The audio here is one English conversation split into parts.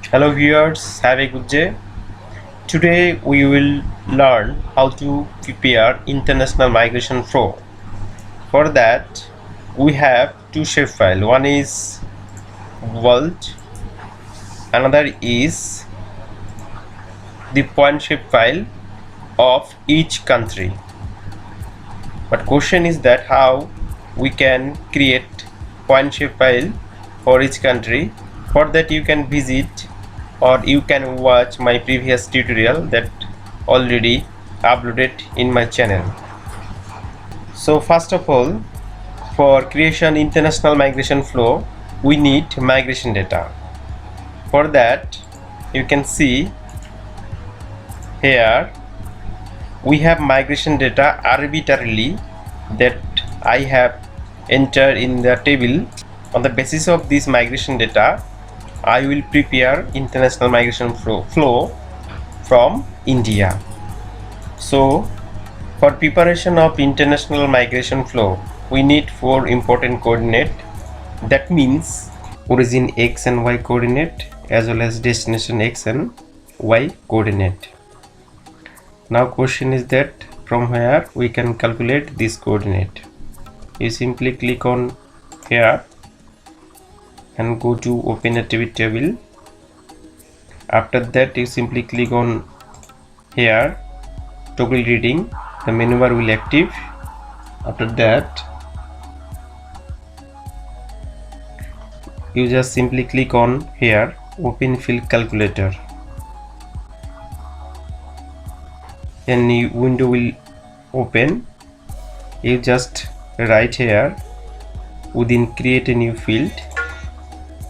Hello viewers, have a good day. Today we will learn how to prepare international migration flow. For that we have two shapefiles. One is world, another is the point shapefile of each country. But question is that how we can create point shapefile for each country. For that you can visit or you can watch my previous tutorial that already uploaded in my channel. So first of all, for creation international migration flow we need migration data. For that you can see here we have migration data arbitrarily that I have entered in the table. On the basis of this migration data I will prepare international migration flow from India. So for preparation of international migration flow we need four important coordinate, that means origin x and y coordinate as well as destination x and y coordinate. Now question is that from where we can calculate this coordinate. You simply click on here and go to open a table. After that you simply click on here toggle reading, the menu bar will active. After that you just simply click on here open field calculator. A new window will open. You just write here within create a new field,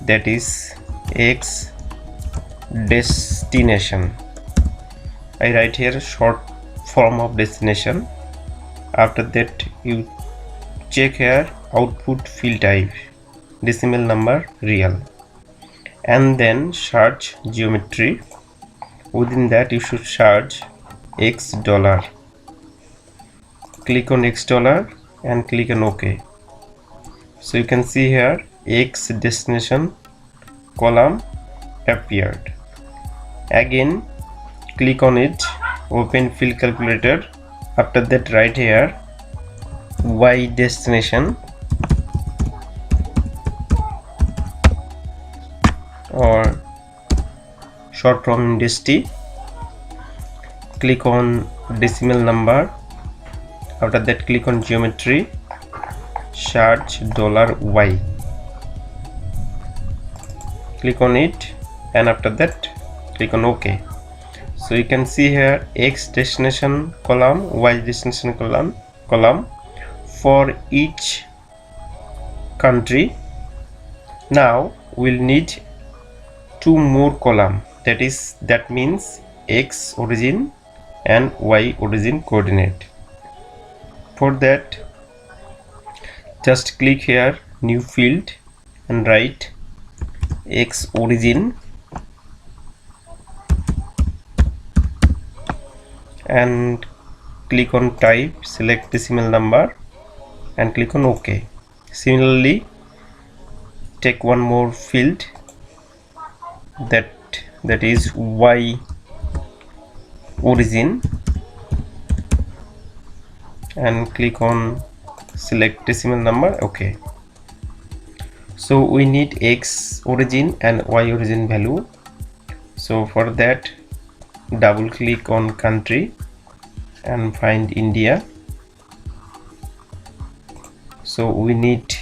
that is x destination. I write here short form of destination. After that you check here output field type decimal number real, and then search geometry. Within that you should search x dollar. Click on x dollar and click on OK. So you can see here x destination column appeared. Again click on it, open field calculator. After that write here y destination or short form desti. Click on decimal number. After that click on geometry, search $y. Click on it and after that click on OK. So you can see here x destination column, y destination column for each country. Now we'll need two more column, that means x origin and y origin coordinate. For that just click here new field and write x origin and click on type, select decimal number and click on OK. Similarly take one more field, that is y origin and click on select decimal number. OK. So we need x origin and y origin value. So for that double click on country and find India. So we need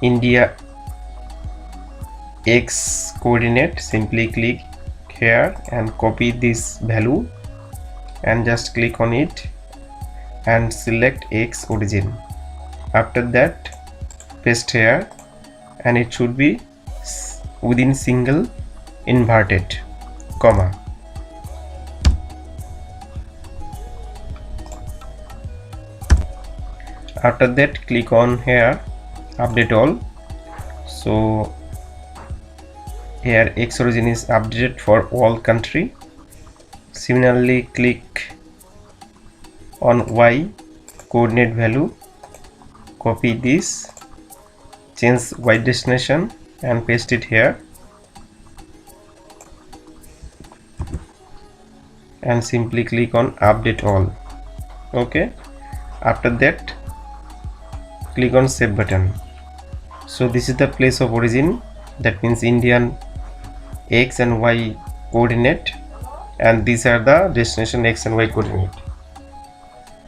India x coordinate. Simply click here and copy this value and just click on it and select x origin. After that paste here and it should be within single inverted comma. After that click on here update all. So here x origin is updated for all country. Similarly click on y coordinate value, copy this, change y destination and paste it here and simply click on update all. Okay, after that click on save button. So this is the place of origin, that means Indian X and Y coordinate, and these are the destination X and Y coordinate.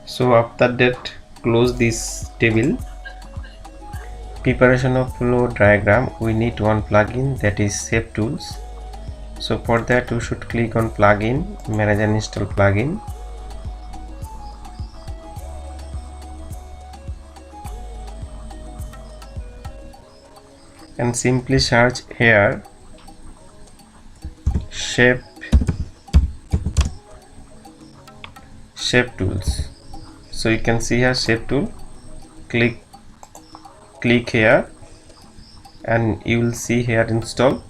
So after that close this table. Preparation of flow diagram, we need one plugin, that is Shape Tools. So for that you should click on plugin, manage and install plugin. And simply search here shape tools. So you can see here shape tool, click here and you will see here install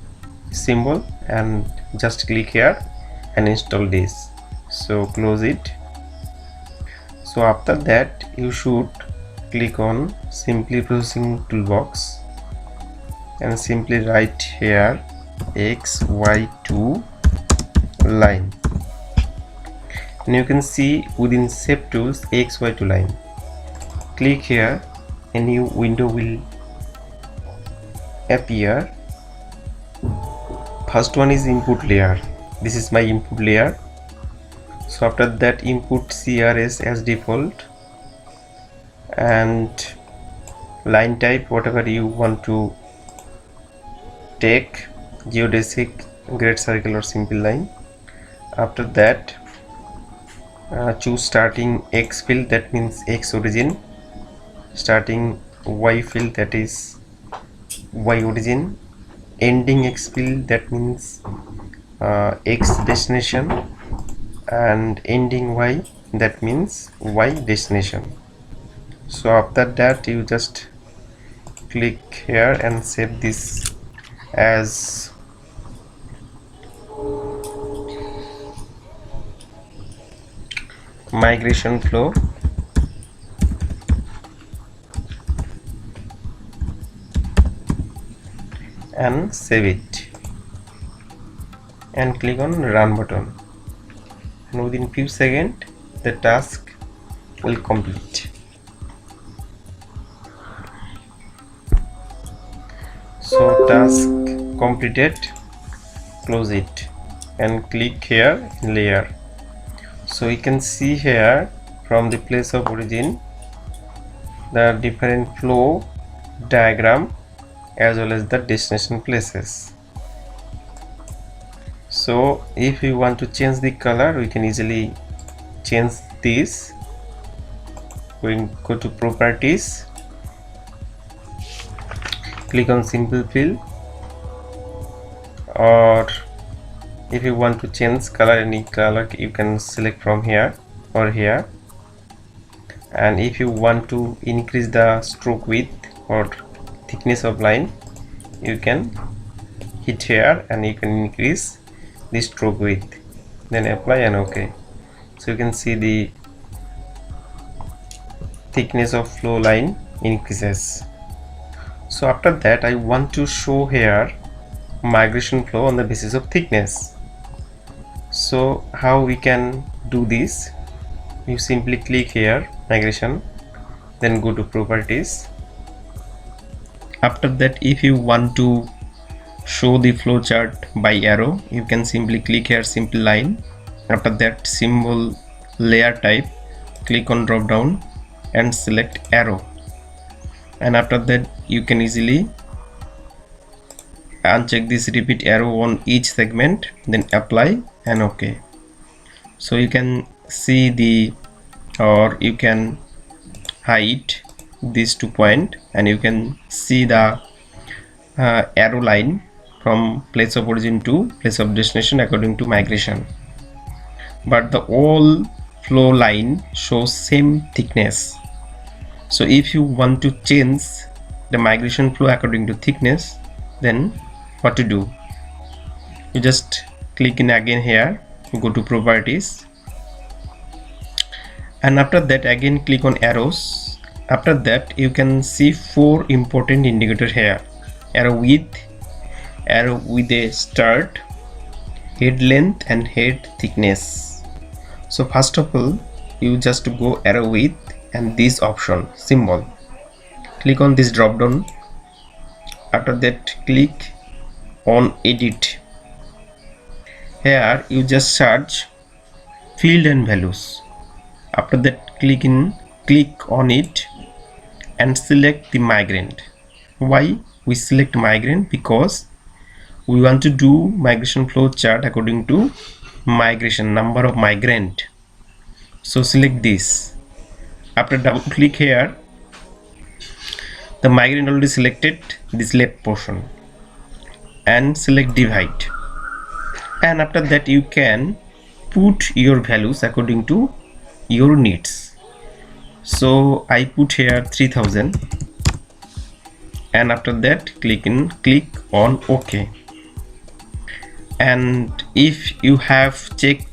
symbol, and just click here and install this. So close it. So after that you should click on simply processing toolbox and simply write here XY2 line, and you can see within Shape Tools XY2 line. Click here, a new window will appear. First one is input layer. This is my input layer. So after that input CRS as default, and line type whatever you want to take, geodesic, great circle or simple line. After that choose starting X field, that means X origin, starting Y field, that is Y origin, ending X field, that means X destination, and ending Y, that means Y destination. So after that you just click here and save this as migration flow, and save it and click on run button, and within few seconds the task will complete. So task completed, close it and click here in layer. So you can see here from the place of origin the different flow diagram as well as the destination places. So if you want to change the color, we can easily change this. We go to properties, click on simple fill, or if you want to change color, any color you can select from here or here. And if you want to increase the stroke width or thickness of line, you can hit here and you can increase the stroke width, then apply and OK. So you can see the thickness of flow line increases. So after that I want to show here migration flow on the basis of thickness. So how we can do this? You simply click here migration, then go to properties. After that, if you want to show the flow chart by arrow, you can simply click here simple line. After that symbol layer type, click on drop down and select arrow, and after that you can easily uncheck this repeat arrow on each segment, then apply and OK. So you can see the, or you can hide these 2 points, and you can see the arrow line from place of origin to place of destination according to migration, but the all flow line shows same thickness. So if you want to change the migration flow according to thickness, then what to do? You just click in again here, go to properties, and after that again click on arrows. After that you can see 4 important indicators here: arrow width, arrow with a start, head length and head thickness. So first of all, you just go arrow with and this option symbol, click on this drop down. After that, click on edit. Here you just search field and values. After that, click on it and select the migrant. Why we select migrant? Because we want to do migration flow chart according to migration number of migrant. So select this. After double click here, the migrant already selected this left portion, and select divide. And after that, you can put your values according to your needs. So I put here 3000, and after that click on OK. And if you have checked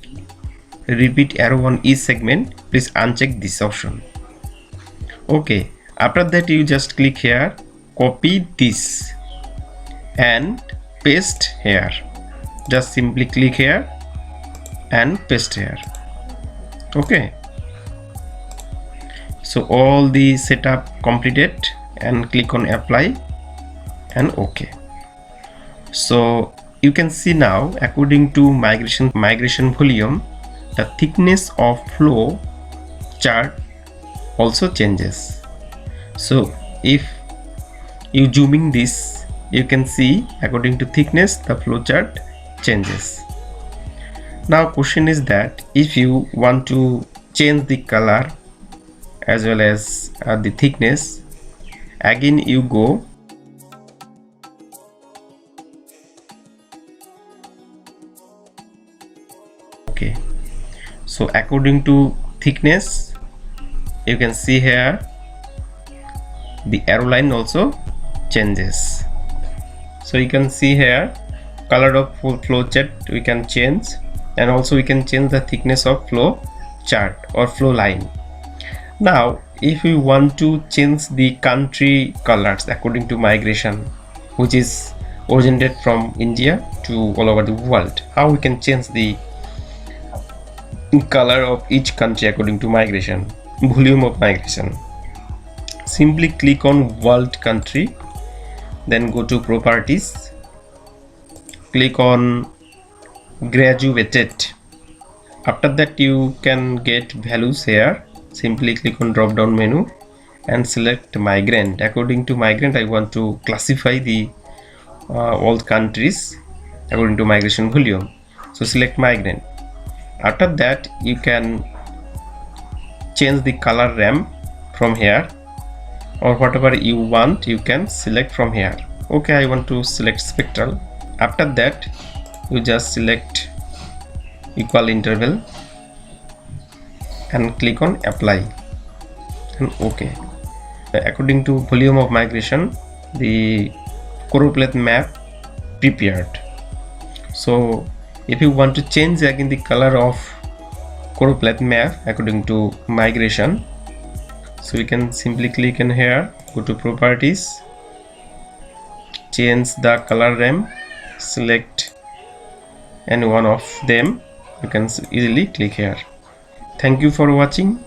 repeat arrow on each segment, please uncheck this option. Okay, after that you just click here, copy this and paste here. Just simply click here and paste here. Okay, so all the setup completed, and click on apply and OK. So you can see now, according to migration volume, the thickness of flow chart also changes. So if you zooming this, you can see according to thickness the flow chart changes. Now question is that if you want to change the color as well as the thickness, again you go okay. So according to thickness, you can see here the arrow line also changes. So you can see here color of flow chart we can change, and also we can change the thickness of flow chart or flow line. Now if we want to change the country colors according to migration, which is originated from India to all over the world, how we can change the color of each country according to migration, volume of migration? Simply click on world country, then go to properties, click on graduated. After that you can get values here. Simply click on drop down menu and select migrant. According to migrant, I want to classify the all countries according to migration volume, so select migrant. After that you can change the color RAM from here, or whatever you want you can select from here. Okay, I want to select spectral. After that you just select equal interval and click on apply and OK. According to volume of migration, the choropleth map prepared. So if you want to change again the color of choropleth map according to migration, so we can simply click in here, go to properties, change the color RAM, select any one of them. You can easily click here. Thank you for watching.